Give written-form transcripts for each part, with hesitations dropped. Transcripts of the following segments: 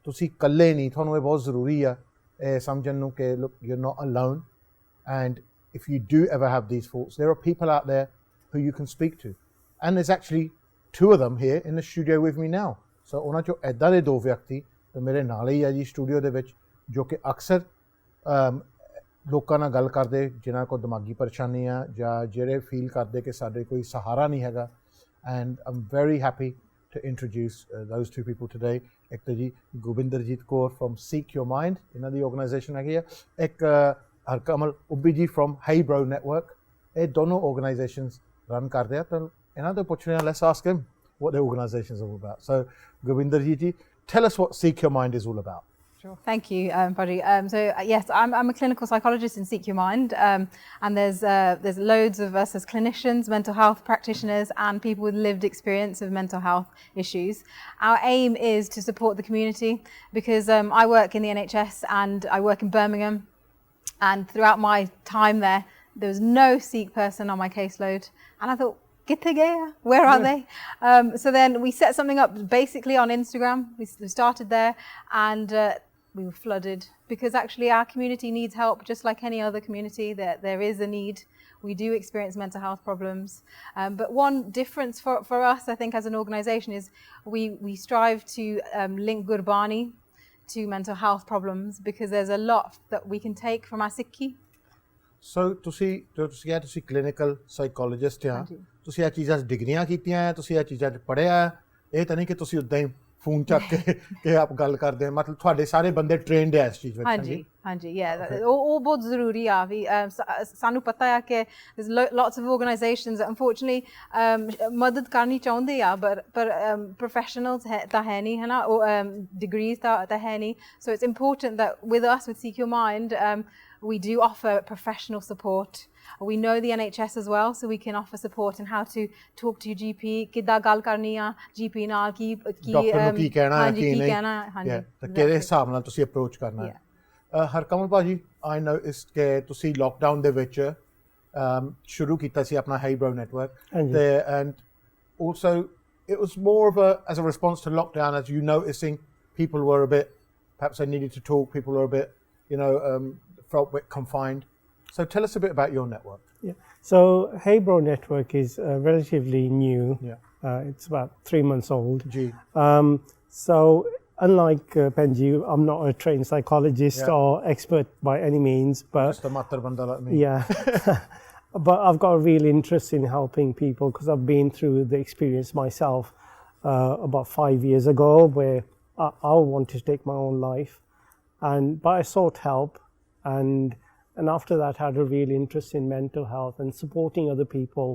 ਤੁਸੀਂ ਇਕੱਲੇ ਨਹੀਂ, ਤੁਹਾਨੂੰ ਇਹ ਬਹੁਤ ਜ਼ਰੂਰੀ ਆ ਸਮਝਣ ਨੂੰ ਕਿ look, you're not alone, and if you do ever have these thoughts, there are people out there who you can speak to, and there's actually 2 of them here in the studio with me now. So ਉਹਨਾਂ ਚੋਂ ਇੱਦਾਂ ਦੇ 2 ਵਿਅਕਤੀ ਮੇਰੇ ਨਾਲ ਹੀ ਆ ਜੀ studio ਦੇ ਵਿੱਚ, ਜੋ ਕਿ ਅਕਸਰ ਲੋਕਾਂ ਨਾਲ ਗੱਲ ਕਰਦੇ ਜਿਨ੍ਹਾਂ ਕੋਲ ਦਿਮਾਗੀ ਪਰੇਸ਼ਾਨੀ ਆ ਜਾਂ ਜਿਹੜੇ ਫੀਲ ਕਰਦੇ ਕਿ ਸਾਡੇ ਕੋਈ ਸਹਾਰਾ ਨਹੀਂ ਹੈਗਾ, and I'm very happy to introduce those 2 people today. ਇੱਕ ਤਾਂ ਜੀ ਗੋਬਿੰਦਰਜੀਤ Kaur from Seek Your Mind, ਇਹਨਾਂ ਦੀ ਆਰਗੇਨਾਈਜੇਸ਼ਨ ਹੈਗੀ ਆ, ਇੱਕ ਹਰਕਮਲ ਉਬੀ ਜੀ from Hey Bro Network, ਇਹ ਦੋਨੋਂ ਆਰਗੇਨਾਈਜੇਸ਼ਨਸ ਰਨ ਕਰਦੇ ਆ। ਤਾਂ ਇਹਨਾਂ ਤੋਂ ਪੁੱਛ ਰਹੇ ਹਾਂ, let's ask him what the organization is all about. So Gobinderjit ji, tell us what Seek Your Mind is all about. Sure. Thank you, Buddy. Yes, I'm a clinical psychologist in Seek Your Mind, and there's loads of us as clinicians, mental health practitioners, and people with lived experience of mental health issues. Our aim is to support the community because I work in the NHS and I work in Birmingham, and throughout my time there was no Sikh person on my caseload, and I thought, where are they? So then we set something up basically on Instagram. We started there, and we were flooded because actually our community needs help just like any other community. There is a need. We do experience mental health problems. But one difference for us, I think, as an organisation is we strive to link Gurbani to mental health problems because there's a lot that we can take from our Sikhi. So ਤੁਸੀਂ clinical psychologist ਆ, ਤੁਸੀਂ ਇਹ ਚੀਜ਼ਾਂ 'ਚ ਡਿਗਰੀਆਂ ਕੀਤੀਆਂ, ਤੁਸੀਂ ਇਹ ਚੀਜ਼ਾਂ 'ਚ ਪੜ੍ਹਿਆ, ਇਹ ਤਾਂ ਨਹੀਂ ਕਿ ਤੁਸੀਂ ਉੱਦਾਂ ਹੀ ਫੋਨ ਚੱਕ ਕੇ ਆਪ ਗੱਲ ਕਰਦੇ, ਮਤਲਬ ਤੁਹਾਡੇ ਸਾਰੇ ਬੰਦੇ ਟ੍ਰੇਨਡ ਹੈ ਇਸ ਚੀਜ਼ ਵਿੱਚ? ਹਾਂਜੀ ਉਹ ਬਹੁਤ ਜ਼ਰੂਰੀ ਆ ਵੀ ਸਾਨੂੰ ਪਤਾ ਆ ਕਿ there's lots of organizations that unfortunately ਮਦਦ ਕਰਨੀ ਚਾਹੁੰਦੇ ਆ ਪਰ professionals ਤਾਂ ਹੈ ਨਹੀਂ, ਹੈ ਨਾ, degrees ਤਾਂ ਹੈ ਨਹੀਂ. So it's important that with us, with Seek Your Mind, we do offer professional support. We know the NHS as well, so we can offer support on how to talk to your GP, ਕਿੱਦਾਂ ਗੱਲ ਕਰਨੀ ਆ GP ਨਾਲ, ਕੀ doctor ਨੂੰ ਕੀ ਕਹਿਣਾ ਹੈ, ਕੀ ਨਹੀਂ, ਹਾਂਜੀ, ਤਾਂ ਕਿਹੜੇ ਹਿਸਾਬ ਨਾਲ ਤੁਸੀਂ ਅਪਰੋਚ ਕਰਨਾ ਹੈ. ਹਰਕਮਲ ਭਾਜੀ, I noticed ਕਿ ਤੁਸੀਂ ਲੋਕਡਾਊਨ ਦੇ ਵਿੱਚ ਸ਼ੁਰੂ ਕੀਤਾ ਸੀ ਆਪਣਾ Hey Bro Network, and also it was more of as a response to lockdown, as you noticing people were a bit, perhaps they needed to talk, people were a bit, felt a bit confined. So tell us a bit about your network. Yeah. So Hey Bro Network is relatively new. Yeah. It's about 3 months old. Gee. So unlike Benji, I'm not a trained psychologist or expert by any means, but just a matter banda like me. Yeah. But I've got a real interest in helping people because I've been through the experience myself about 5 years ago where I wanted to take my own life, but I sought help, and after that had a real interest in mental health and supporting other people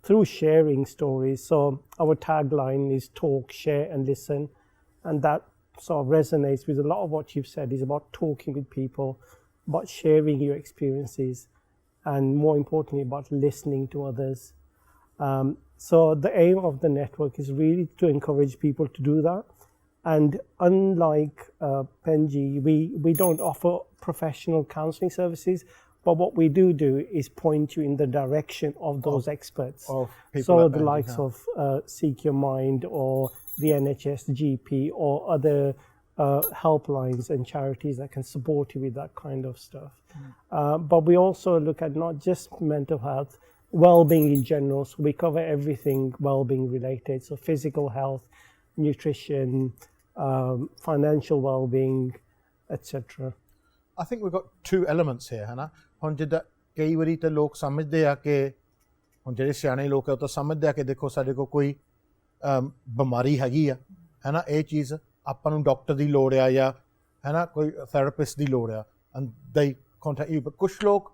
through sharing stories. So our tagline is talk, share and listen, and that sort of resonates with a lot of what you've said. Is about talking with people, about sharing your experiences, and more importantly about listening to others. So the aim of the network is really to encourage people to do that. And unlike Benji, we don't offer professional counselling services, but what we do is point you in the direction of those experts. So the likes of Seek Your Mind or the NHS GP or other helplines and charities that can support you with that kind of stuff. But we also look at not just mental health, well-being in general. So we cover everything well-being related. So physical health, nutrition, financial well-being, etc. I think we've got 2 elements here, है ना. ਹੁਣ ਜਿੱਦਾਂ ਕਈ ਵਾਰੀ ਤਾਂ ਲੋਕ ਸਮਝਦੇ ਆ ਕਿ ਹੁਣ ਜਿਹੜੇ ਸਿਆਣੇ ਲੋਕ ਆ ਉਹ ਤਾਂ ਸਮਝਦੇ ਆ ਕਿ ਦੇਖੋ ਸਾਡੇ ਕੋਲ ਕੋਈ ਬਿਮਾਰੀ ਹੈਗੀ ਆ, ਹੈ ਨਾ, ਇਹ ਚੀਜ਼ ਆਪਾਂ ਨੂੰ ਡਾਕਟਰ ਦੀ ਲੋੜ ਆ ਜਾਂ ਹੈ ਨਾ ਕੋਈ ਥੈਰੇਪਿਸਟ ਦੀ ਲੋੜ ਆ, and they contact you. But ਕੁਛ ਲੋਕ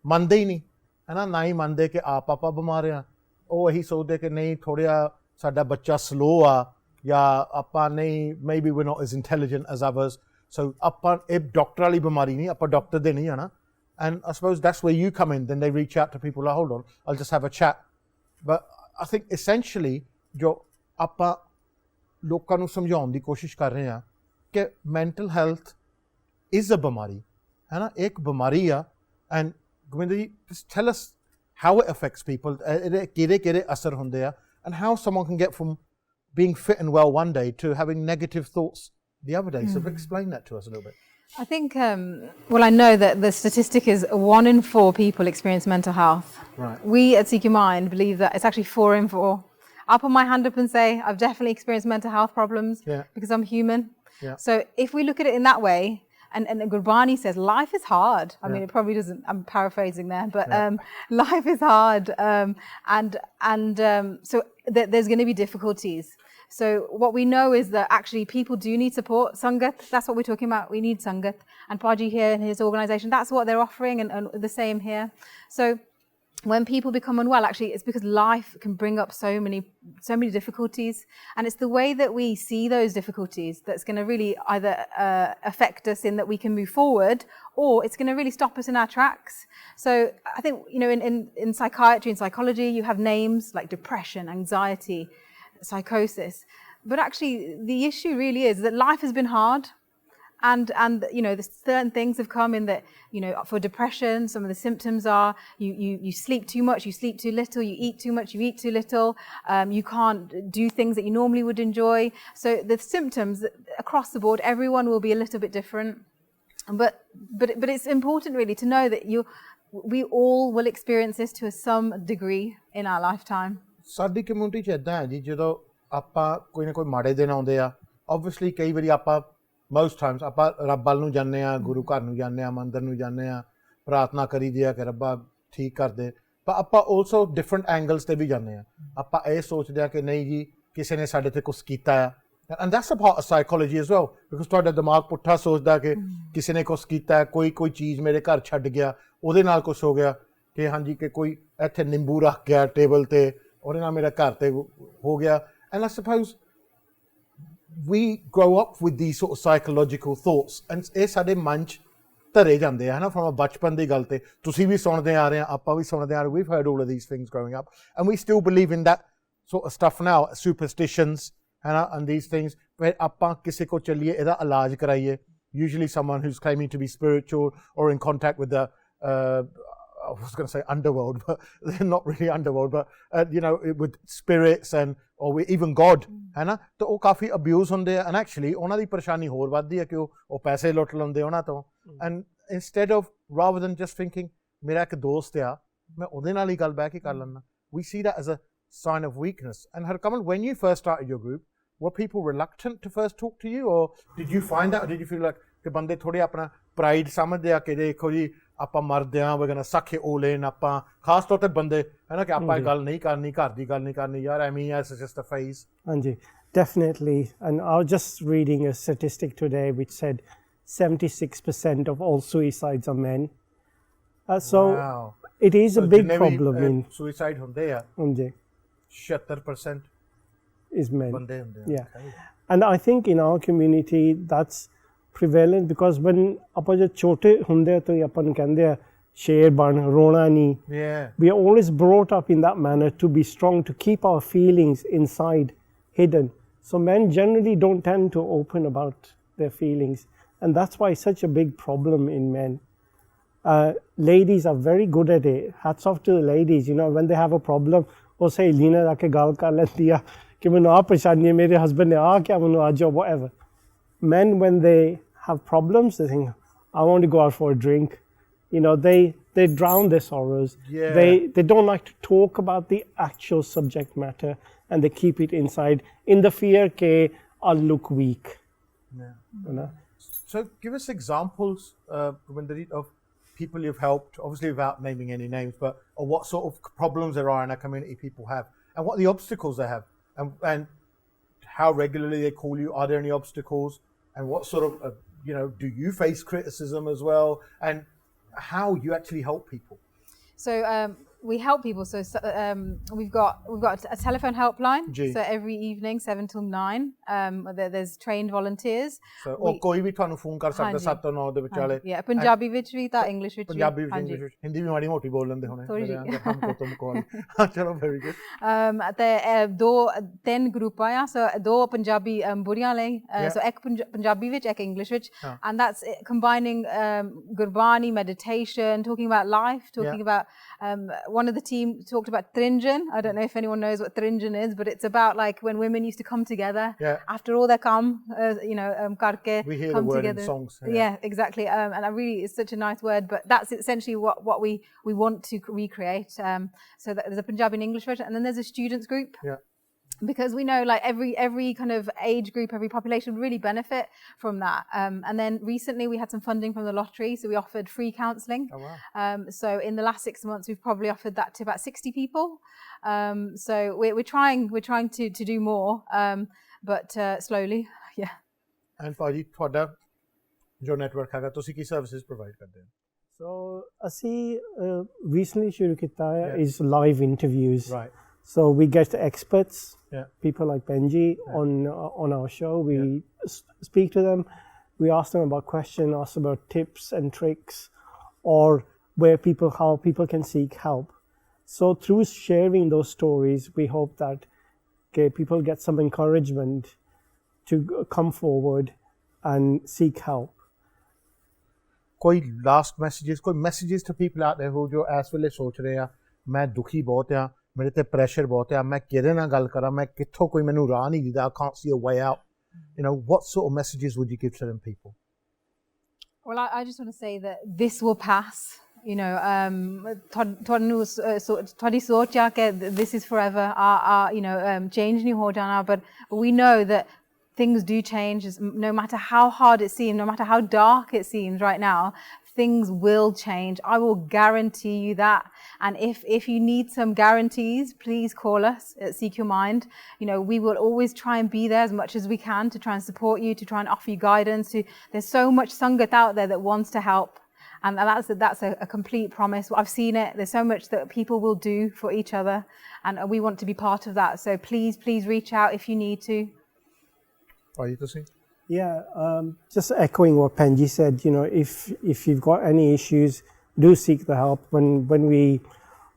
ਮੰਨਦੇ ਹੀ ਨਹੀਂ, ਹੈ ਨਾ ਹੀ ਮੰਨਦੇ ਕਿ ਆਪਾਂ ਬਿਮਾਰ ਆ, ਉਹ ਇਹੀ ਸੋਚਦੇ ਕਿ ਨਹੀਂ ਥੋੜ੍ਹਾ ਸਾਡਾ ਬੱਚਾ ਸਲੋ ਆ ਜਾਂ ਆਪਾਂ ਨਹੀਂ, maybe we're not as intelligent as others. So ਆਪਾਂ ਇਹ ਡਾਕਟਰ ਵਾਲੀ ਬਿਮਾਰੀ ਨਹੀਂ, ਆਪਾਂ ਡਾਕਟਰ ਦੇ ਨਹੀਂ ਆਣਾ. And I suppose that's where you come in. Then they reach out to people like, hold on, I'll just have a chat. But I think essentially ਜੋ ਆਪਾਂ ਲੋਕਾਂ ਨੂੰ ਸਮਝਾਉਣ ਦੀ ਕੋਸ਼ਿਸ਼ ਕਰ ਰਹੇ ਹਾਂ ਕਿ mental health is a ਬਿਮਾਰੀ, ਹੈ ਨਾ, ਇੱਕ ਬਿਮਾਰੀ ਆ. And Gobinder ji, just tell us how it affects people, ਕਿਹੜੇ ਅਸਰ ਹੁੰਦੇ ਆ, and how someone can get from being fit and well one day to having negative thoughts the other day. So explain that to us a little bit. I think, well, I know that the statistic is 1 in 4 people experience mental health. Right. We at Seek Your Mind believe that it's actually 4 in 4. I'll put my hand up and say I've definitely experienced mental health problems because I'm human. Yeah. So if we look at it in that way, and Gurbani says life is hard. I mean, it probably doesn't, I'm paraphrasing there, but life is hard. So there's going to be difficulties. So what we know is that actually people do need support. Sangat, that's what we're talking about. We need Sangat. And Paji here and his organization, that's what they're offering, and the same here. So when people become unwell, actually, it's because life can bring up so many difficulties. And it's the way that we see those difficulties that's going to really either affect us in that we can move forward, or it's going to really stop us in our tracks. So I think, you know, in psychiatry and psychology, you have names like depression, anxiety, psychosis. But actually, the issue really is that life has been hard. And you know, certain things have come in that, you know, for depression, some of the symptoms are you sleep too much, you sleep too little, you eat too much, you eat too little, you can't do things that you normally would enjoy. So the symptoms across the board, everyone will be a little bit different. But it's important really to know that we all will experience this to some degree in our lifetime. ਸਾਡੀ community 'ਚ ਇਦਾਂ ਹੈ ਜੀ, ਜਦੋਂ ਆਪਾਂ ਕੋਈ ਨਾ ਕੋਈ ਮਾੜੇ ਦਿਨ ਆਉਂਦੇ ਆ, obviously ਕਈ ਵਾਰੀ ਆਪਾਂ most times ਆਪਾਂ ਰੱਬ ਵੱਲ ਨੂੰ ਜਾਂਦੇ ਆ, ਗੁਰੂ ਘਰ ਨੂੰ ਜਾਂਦੇ ਆ, ਮੰਦਰ ਨੂੰ ਜਾਂਦੇ ਆ, ਪ੍ਰਾਰਥਨਾ ਕਰੀਦੀ ਆ ਕਿ ਰੱਬਾ ਠੀਕ ਕਰ ਦੇ। ਪਰ ਆਪਾਂ also different angles ਤੇ ਵੀ ਜਾਂਦੇ ਆ। ਆਪਾਂ ਇਹ ਸੋਚਦੇ ਆ ਕਿ ਨਹੀਂ ਜੀ ਕਿਸੇ ਨੇ ਸਾਡੇ ਤੇ ਕੁਛ ਕੀਤਾ ਆ, and that's a part of psychology as well, because ਤੁਹਾਡਾ ਦਿਮਾਗ ਪੁੱਠਾ ਸੋਚਦਾ ਕਿ ਕਿਸੇ ਨੇ ਕੁਛ ਕੀਤਾ, ਕੋਈ ਚੀਜ਼ ਮੇਰੇ ਘਰ ਛੱਡ ਗਿਆ, ਉਹਦੇ ਨਾਲ ਕੁਛ ਹੋ ਗਿਆ, ਕਿ ਹਾਂਜੀ ਕਿ ਕੋਈ ਇੱਥੇ ਨਿੰਬੂ ਰੱਖ ਗਿਆ ਟੇਬਲ ਤੇ, ਉਹਦੇ ਨਾਲ ਮੇਰਾ ਘਰ ਤੇ ਹੋ ਗਿਆ। And I suppose we grow up with these sort of psychological thoughts, and ਇਹ ਸਾਡੇ ਮਨ 'ਚ ਧਰੇ ਜਾਂਦੇ ਆ, ਹੈ ਨਾ, from a ਬਚਪਨ ਦੀ ਗੱਲ ਤੇ ਤੁਸੀਂ ਵੀ ਸੁਣਦੇ ਆ ਰਹੇ ਆ, ਆਪਾਂ ਵੀ ਸੁਣਦੇ ਆ ਰਹੇ, we've heard all of these things growing up, and we still believe in that sort of stuff now, superstitions, ਹੈ ਨਾ, and these things, where ਆਪਾਂ ਕਿਸੇ ਕੋ ਚੱਲੀਏ ਇਹਦਾ ਇਲਾਜ ਕਰਾਈਏ, usually someone who's claiming to be spiritual or in contact with the I was going to say underworld, but they're not really underworld, but you know, with spirits and or even God, है ना, तो ਉਹ ਕਾਫੀ abuse ਹੁੰਦੇ ਆ, and actually ਉਹਨਾਂ ਦੀ ਪਰੇਸ਼ਾਨੀ ਹੋਰ ਵੱਧਦੀ ਹੈ ਕਿ ਉਹ ਪੈਸੇ ਲੁੱਟ ਲੈਂਦੇ ਉਹਨਾਂ ਤੋਂ, and instead of, rather than just thinking ਮੇਰਾ ਇੱਕ ਦੋਸਤ ਆ, ਮੈਂ ਉਹਦੇ ਨਾਲ ਹੀ ਗੱਲ ਬਹਿ ਕੇ ਕਰ ਲੈਂਦਾ, we see that as a sign of weakness. And Harkamal, when you first started your group, were people reluctant to first talk to you, or did you find that, or did you feel like ਕਿ ਬੰਦੇ ਥੋੜੇ ਆਪਣਾ pride ਸਮਝਦੇ ਆ ਕਿ ਦੇਖੋ ਜੀ ਆਪਾਂ ਮਰਦੇ ਆ, we're going to suck it all in, ਆਪਾਂ ਖਾਸ ਤੌਰ ਤੇ ਬੰਦੇ, ਹੈ ਨਾ, ਕਿ ਆਪਾਂ ਗੱਲ ਨਹੀਂ ਕਰਨੀ, ਘਰ ਦੀ ਗੱਲ ਨਹੀਂ ਕਰਨੀ, ਯਾਰ ਐਵੇਂ ਹੀ, it's just a phase. ਹਾਂਜੀ, definitely. And I was just reading a statistic today which said 76% of all suicides are men. So wow. It is a big problem in suicide ਹੁੰਦੇ ਆ, ਹਾਂਜੀ, 76% is men. ਬੰਦੇ ਹੁੰਦੇ ਆ. Yeah. And I think in our community that's prevalent, because when ਆਪਾਂ ਜਦ ਛੋਟੇ ਹੁੰਦੇ ਤਾਂ ਆਪਾਂ ਨੂੰ ਕਹਿੰਦੇ ਆ ਸ਼ੇਰ ਬਣ, ਰੋਣਾ ਨਹੀਂ. We are always brought up in that manner to be strong, to keep our feelings inside, hidden. So men generally don't tend to open about their feelings, and that's why it's such a big problem in men. Ladies are very good at it. Hats off to the ladies, you know, when they have a problem, ਉਹ say ਲੀਨਾ ਜਾ ਕੇ ਗੱਲ ਕਰ ਲੈਂਦੀ ਆ ਕਿ ਮੈਨੂੰ ਆ ਪਰੇਸ਼ਾਨੀ ਹੈ, ਮੇਰੇ ਹਸਬੈਂਡ ਨੇ ਆ ਕਿਹਾ, ਮੈਨੂੰ ਅੱਜ whatever. Men, when they have problems, they think, I want to go out for a drink. You know, they drown their sorrows. Yeah. They don't like to talk about the actual subject matter, and they keep it inside in the fear that I'll look weak. Yeah. You know? So give us examples, of people you've helped, obviously without naming any names, but or what sort of problems there are in our community people have, and what the obstacles they have, and how regularly they call you. Are there any obstacles? And what sort of, you know, do you face criticism as well? And how you actually help people? So we help people. So we've got a telephone helpline. So every evening 7 till 9, there's trained volunteers. So ਉਹ ਕੋਈ ਵੀ ਤੁਹਾਨੂੰ phone ਕਰ ਸਕਦਾ 7 ਤੋਂ 9 ਦੇ ਵਿਚਾਲੇ. Yeah, Punjabi ਵਿੱਚ ਵੀ ਤਾਂ ਇੰਗਲਿਸ਼ ਵਿੱਚ ਵੀ. ਪੰਜਾਬੀ ਵਿੱਚ, ਇੰਗਲਿਸ਼ ਵਿੱਚ, ਹਿੰਦੀ ਵੀ ਮਾੜੀ ਮੋਟੀ ਬੋਲ ਲੈਂਦੇ ਹੋਣੇ. ਹਮ ਕੋ ਤੁਮ ਕੌਣ. ਚਲੋ very good. ਤੇ 3 ਗਰੁੱਪ ਆ, so 2 ਪੰਜਾਬੀ ਬੁੜੀਆਂ ਲਈ, so ਇੱਕ ਪੰਜਾਬੀ ਵਿੱਚ, ਇੱਕ ਇੰਗਲਿਸ਼ ਵਿੱਚ, and that's combining Gurbani, meditation, talking about life, talking about one of the team talked about Trinjan. I don't know if anyone knows what Trinjan is, but it's about like when women used to come together after all their kam, karke, we hear come the word together. in songs. Yeah, exactly. And I really, it's such a nice word, but that's essentially what we want to recreate. So that there's a Punjabi and English version, and then there's a students group. Yeah. Because we know like every kind of age group, every population would really benefit from that. And then recently we had some funding from the lottery, so we offered free counselling. Oh, wow. So in the last 6 months, we've probably offered that to about 60 people. So we're trying to do more, but slowly, yeah. And ਭਾਜੀ ਤੁਹਾਡਾ ਜੋ network ਹੈਗਾ ਤੁਸੀਂ ਕੀ services provide ਕਰਦੇ ਹੋ? So ਅਸੀਂ recently ਸ਼ੁਰੂ ਕੀਤਾ ਹੈ is live interviews. Right. So we get experts, people like Benji on our show. We speak to them. We ask them about questions, ask about tips and tricks, or how people can seek help. So through sharing those stories, we hope that people get some encouragement to come forward and seek help. ਕੋਈ last messages, ਕੋਈ messages to people out there who ਜੋ ਇਸ ਵੇਲੇ ਸੋਚ ਰਹੇ ਆ ਮੈਂ ਦੁਖੀ ਬਹੁਤ ਆ, ਮੇਰੇ ਤੇ ਪ੍ਰੈਸ਼ਰ ਬਹੁਤ ਆ, ਮੈਂ ਕਿਹਦੇ ਨਾਲ ਗੱਲ ਕਰਾਂ, ਮੈਂ ਕਿੱਥੋਂ ਕੋਈ ਮੈਨੂੰ ਰਾਹ ਨਹੀਂ ਦਿੰਦਾ, I can't see a way out. What sort of messages would you give to them people? Well, I just want to say that this will pass. ਤੁਹਾਡੀ ਸੋਚ ਆ ਕਿ this is forever. Change ਨਹੀਂ ਹੋ ਜਾਣਾ, but we know that things do change. No matter how hard it seems, no matter how dark it seems right now, things will change. I will guarantee you that. And if you need some guarantees, please call us at Seek Your Mind. We will always try and be there as much as we can to try and support you, to try and offer you guidance. There's so much Sangat out there that wants to help. And that's a complete promise. I've seen it. There's so much that people will do for each other. And we want to be part of that. So please reach out if you need to. Are you to see? Yeah, just echoing what Penji said, if you've got any issues, do seek the help. When we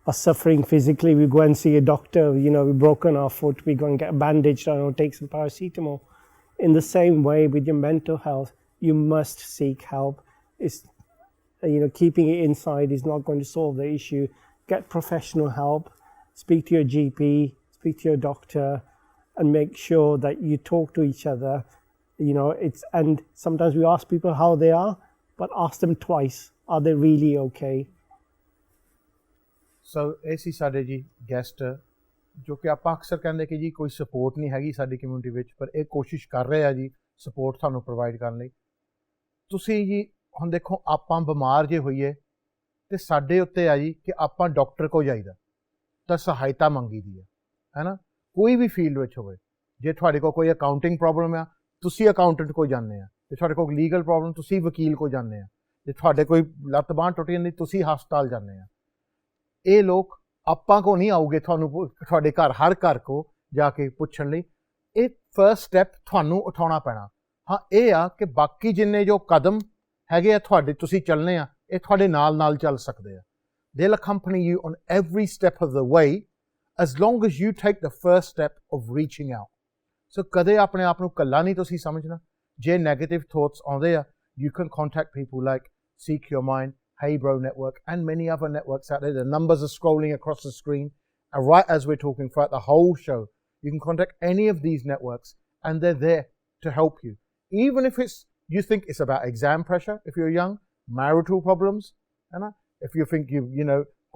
are suffering physically, we go and see a doctor. We've broken our foot, we go and get bandaged or take some paracetamol. In the same way with your mental health, you must seek help. It's, keeping it inside is not going to solve the issue. Get professional help. Speak to your GP, speak to your doctor, and make sure that you talk to each other. And sometimes we ask people how they are, but ask them twice. Are they really okay? So ਇਹ ਸੀ ਸਾਡੇ ਜੀ guest ਜੋ ਕਿ ਆਪਾਂ ਅਕਸਰ ਕਹਿੰਦੇ ਕਿ ਜੀ ਕੋਈ ਸਪੋਰਟ ਨਹੀਂ ਹੈਗੀ ਸਾਡੀ ਕਮਿਊਨਿਟੀ ਵਿੱਚ, ਪਰ ਇਹ ਕੋਸ਼ਿਸ਼ ਕਰ ਰਹੇ ਆ ਜੀ ਸਪੋਰਟ ਤੁਹਾਨੂੰ ਪ੍ਰੋਵਾਈਡ ਕਰਨ ਲਈ। ਤੁਸੀਂ ਜੀ ਹੁਣ ਦੇਖੋ ਆਪਾਂ ਬਿਮਾਰ ਜੇ ਹੋਈਏ ਤੇ ਸਾਡੇ ਉੱਤੇ ਆ ਜੀ ਕਿ ਆਪਾਂ ਡਾਕਟਰ ਕੋਲ ਜਾਈਦਾ ਤਾਂ ਸਹਾਇਤਾ ਮੰਗੀ ਦੀ ਹੈ ਨਾ, ਕੋਈ ਵੀ ਫੀਲਡ ਵਿੱਚ ਹੋਵੇ। ਜੇ ਤੁਹਾਡੇ ਕੋਲ ਕੋਈ ਅਕਾਊਂਟਿੰਗ ਪ੍ਰੋਬਲਮ ਆ ਤੁਸੀਂ ਅਕਾਊਂਟੈਂਟ ਕੋਲ ਜਾਂਦੇ ਆ, ਜੇ ਤੁਹਾਡੇ ਕੋਲ ਲੀਗਲ ਪ੍ਰੋਬਲਮ ਤੁਸੀਂ ਵਕੀਲ ਕੋਲ ਜਾਂਦੇ ਆ, ਜੇ ਤੁਹਾਡੇ ਕੋਈ ਲੱਤ ਬਾਂਹ ਟੁੱਟ ਜਾਂਦੀ ਤੁਸੀਂ ਹਸਪਤਾਲ ਜਾਂਦੇ ਆ। ਇਹ ਲੋਕ ਆਪਾਂ ਕੋ ਨਹੀਂ ਆਉਗੇ ਤੁਹਾਨੂੰ ਤੁਹਾਡੇ ਘਰ ਹਰ ਘਰ ਕੋ ਜਾ ਕੇ ਪੁੱਛਣ ਲਈ। ਇਹ ਫਰਸਟ ਸਟੈਪ ਤੁਹਾਨੂੰ ਉਠਾਉਣਾ ਪੈਣਾ। ਹਾਂ ਇਹ ਆ ਕਿ ਬਾਕੀ ਜਿੰਨੇ ਜੋ ਕਦਮ ਹੈਗੇ ਆ ਤੁਹਾਡੇ ਤੁਸੀਂ ਚੱਲਣੇ ਆ, ਇਹ ਤੁਹਾਡੇ ਨਾਲ ਚੱਲ ਸਕਦੇ ਆ। They'll accompany you on every step of the way as long as you take the first step of reaching out. So ਕਦੇ ਆਪਣੇ ਆਪ ਨੂੰ ਇਕੱਲਾ ਨਹੀਂ ਤੁਸੀਂ ਸਮਝਣਾ। ਜੇ ਨੈਗੇਟਿਵ ਥੋਟਸ ਆਉਂਦੇ ਆ, you can contact people like Seek Your Mind, Hey Bro Network, and many other networks out there. The numbers are scrolling across the screen. And right as we're talking throughout the whole show, you can contact any of these networks and they're there to help you. Even if you think it's about exam pressure, if you're young, marital problems, and if you think you've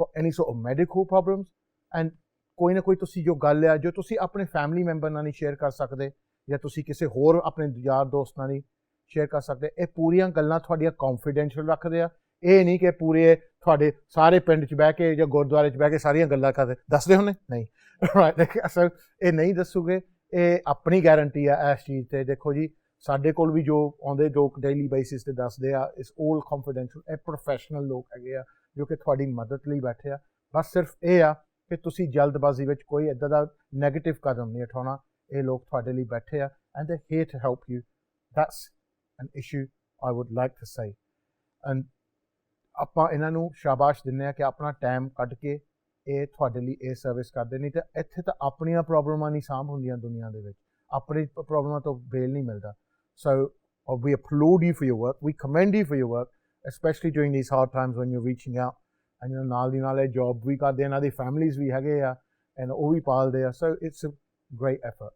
got any sort of medical problems, and ਕੋਈ ਨਾ ਕੋਈ ਤੁਸੀਂ ਜੋ ਗੱਲ ਆ ਜੋ ਤੁਸੀਂ ਆਪਣੇ ਫੈਮਿਲੀ ਮੈਂਬਰ ਨਾਲ ਨਹੀਂ ਸ਼ੇਅਰ ਕਰ ਸਕਦੇ ਜਾਂ ਤੁਸੀਂ ਕਿਸੇ ਹੋਰ ਆਪਣੇ ਯਾਰ ਦੋਸਤ ਨਾਲ ਨਹੀਂ ਸ਼ੇਅਰ ਕਰ ਸਕਦੇ, ਇਹ ਪੂਰੀਆਂ ਗੱਲਾਂ ਤੁਹਾਡੀਆਂ ਕੌਨਫੀਡੈਂਸ਼ੀਅਲ ਰੱਖਦੇ ਆ। ਇਹ ਨਹੀਂ ਕਿ ਪੂਰੇ ਤੁਹਾਡੇ ਸਾਰੇ ਪਿੰਡ 'ਚ ਬਹਿ ਕੇ ਜਾਂ ਗੁਰਦੁਆਰੇ 'ਚ ਬਹਿ ਕੇ ਸਾਰੀਆਂ ਗੱਲਾਂ ਕਰਦੇ ਦੱਸਦੇ ਹੁੰਦੇ ਨਹੀਂ, ਰਾਈਟ। ਅਸਲ ਇਹ ਨਹੀਂ ਦੱਸੂਗੇ, ਇਹ ਆਪਣੀ ਗਾਰੰਟੀ ਆ ਇਸ ਚੀਜ਼ 'ਤੇ। ਦੇਖੋ ਜੀ ਸਾਡੇ ਕੋਲ ਵੀ ਜੋ ਆਉਂਦੇ ਲੋਕ ਡੇਲੀ ਬੇਸਿਸ 'ਤੇ ਦੱਸਦੇ ਆ, ਇਟਸ ਆਲ ਕੌਨਫੀਡੈਂਸ਼ੀਅਲ। ਇਹ ਪ੍ਰੋਫੈਸ਼ਨਲ ਲੋਕ ਹੈਗੇ ਆ ਜੋ ਕਿ ਤੁਹਾਡੀ ਮਦਦ ਲਈ ਬੈਠੇ ਆ। ਬਸ ਸਿਰਫ ਇਹ ਆ ਕਿ ਤੁਸੀਂ ਜਲਦਬਾਜ਼ੀ ਵਿੱਚ ਕੋਈ ਇੱਦਾਂ ਦਾ ਨੈਗੇਟਿਵ ਕਦਮ ਨਹੀਂ ਉਠਾਉਣਾ। ਇਹ ਲੋਕ ਤੁਹਾਡੇ ਲਈ ਬੈਠੇ ਆ and they here to help you. That's an issue I would like to say. And ਆਪਾਂ ਇਹਨਾਂ ਨੂੰ ਸ਼ਾਬਾਸ਼ ਦਿੰਦੇ ਹਾਂ ਕਿ ਆਪਣਾ ਟਾਈਮ ਕੱਢ ਕੇ ਇਹ ਤੁਹਾਡੇ ਲਈ ਇਹ ਸਰਵਿਸ ਕਰਦੇ। ਨਹੀਂ ਤਾਂ ਇੱਥੇ ਤਾਂ ਆਪਣੀਆਂ ਪ੍ਰੋਬਲਮਾਂ ਨਹੀਂ ਸਾਂਭ ਹੁੰਦੀਆਂ ਦੁਨੀਆ ਦੇ ਵਿੱਚ, ਆਪਣੀ ਪ੍ਰੋਬਲਮਾਂ ਤੋਂ ਬੇਲ ਨਹੀਂ ਮਿਲਦਾ। So we applaud you for your work. We commend you for your work, especially during these hard times when you're reaching out and ਨਾਲ ਦੀ ਨਾਲ ਇਹ ਜੋਬ ਵੀ ਕਰਦੇ, ਇਹਨਾਂ ਦੀ ਫੈਮਲੀਜ਼ ਵੀ ਹੈਗੇ ਆ ਐਂਡ ਉਹ ਵੀ ਪਾਲਦੇ ਆ, so it's a great effort.